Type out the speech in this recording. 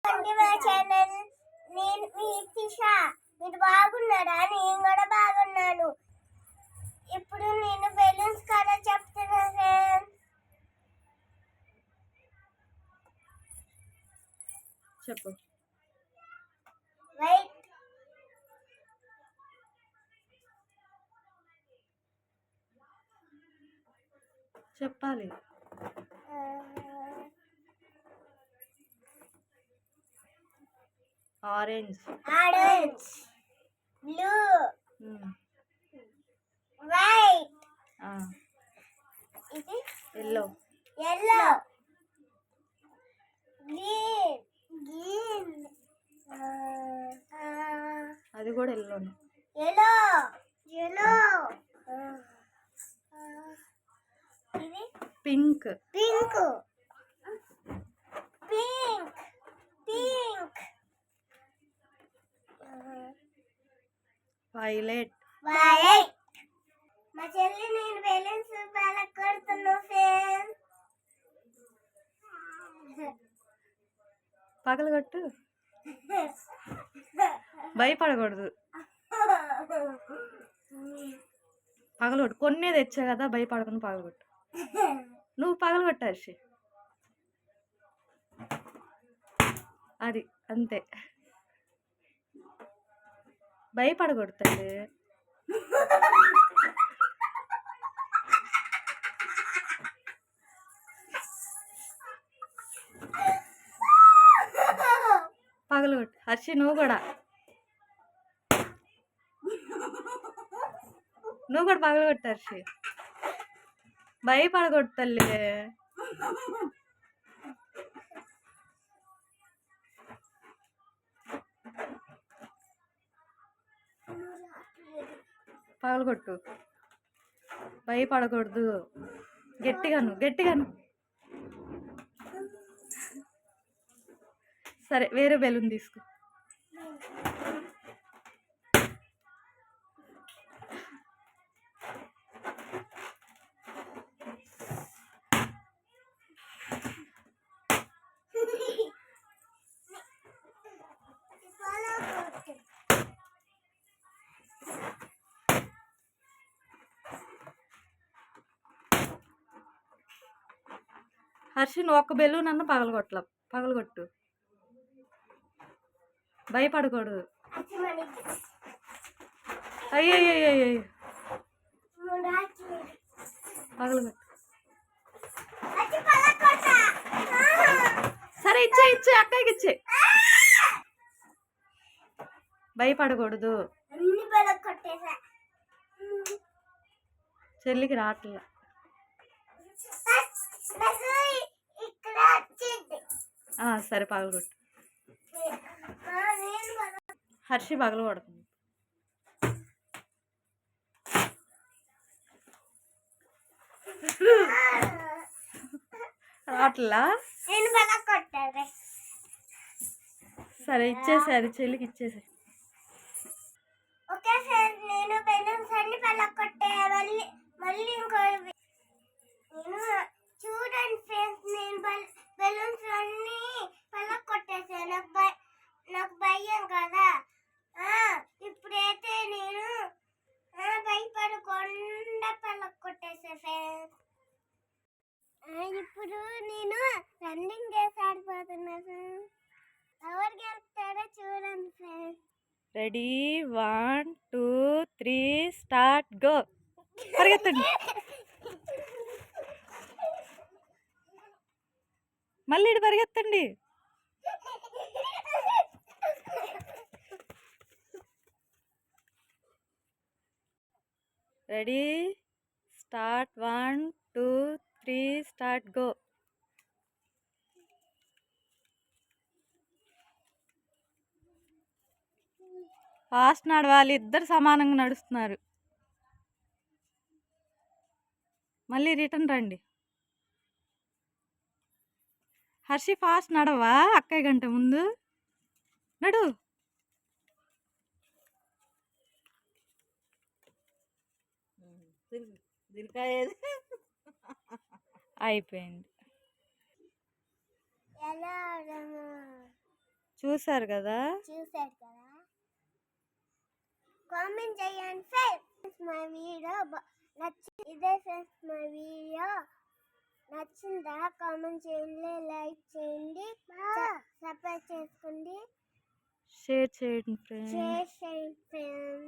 మా ఛానల్. నేను మీ తిష. మీరు బాగున్నారా? నేను కూడా బాగున్నాను. ఇప్పుడు నేను బెలూన్స్ కదా చెప్తున్నాను. చెప్పు. వైట్, చెప్పాలి. ఆరెంజ్, బ్లూ, వైట్, ఇది ఎల్లో, గ్రీన్, అది కూడా ఎల్లోనే. ఎల్లో, ఇది పింక్, వైలెట్. మా చెల్లి నేను బెలూన్స్ బాగా కొడుతున్నా ఫ్రెండ్స్. పగలగొట్టు, భయపడకూడదు. పగలగొట్టు. కొన్నే తెచ్చా కదా, భయపడకుండా పగలగొట్టు. నువ్వు పగలగొట్టు హర్షి. అది అంతే, భయపడకూడదు. పగలగొట్టు హర్షి. నువ్వు కూడా పగలగొట్టు హర్షి. భయపడకూడదు తల్లి. పగలగొట్టు, భయపడకూడదు. గట్టిగాను. సరే, వేరే బెలూన్ తీసుకో. హర్షి, నువ్వు ఒక్క బెలూన్ అన్న పగలగొట్టు. భయపడకూడదు. అయ్యో, పగలగొట్టు. సరే, ఇచ్చే అక్కడికి ఇచ్చే. భయపడకూడదు. చెల్లికి రావట్లే. సరే, పగలగొట్టు. హర్షి పగలగొడుతుంది. రావట్లా? సరే, ఇచ్చేసారి. చెల్లికి ఇచ్చేసి. ఓకే ఫ్రెండ్స్, నేను బెలూన్స్ అన్ని పగలగొట్టే. మళ్ళీ ఇంకో చూడండి ఫ్రెండ్స్, నేను బెలూన్స్ అన్ని పగలగొట్టేసాను. నాకు భయం కదా. ఇప్పుడైతే నేను భయపడకుండా పగలగొట్టేసా ఫ్రెండ్స్. ఇప్పుడు నేను రన్నింగ్ చేసి ఆడిపోతున్నా ఫ్రెండ్స్. ఎవరు గెలుస్తారో చూడండి ఫ్రెండ్స్. Ready, 1 2 3 start, go. పరిగెత్తండి. మళ్ళీ పరిగెత్తండి. Ready, start. 1 2 3 start, go. Fast నడవాలి. ఇద్దరు సమానంగా నడుస్తున్నారు. మళ్ళీ రిటర్న్ రండి. హర్షి, ఫాస్ట్ నడవా? అక్కయ్య గంట ముందు నడు. అయిపోయింది. చూసారు కదా. చూసారు కదా, కామెంట్ చేయండి ఫ్రెండ్స్. మా వీడియో ఇదే ఫ్రెండ్స్, మా వీడియో నచ్చిందా కామెంట్ చేయండి, లైక్ చేయండి, సబ్స్క్రైబ్ చేసుకోండి, షేర్ చేయండి ఫ్రెండ్స్. షేర్ చేయండి ఫ్రెండ్స్.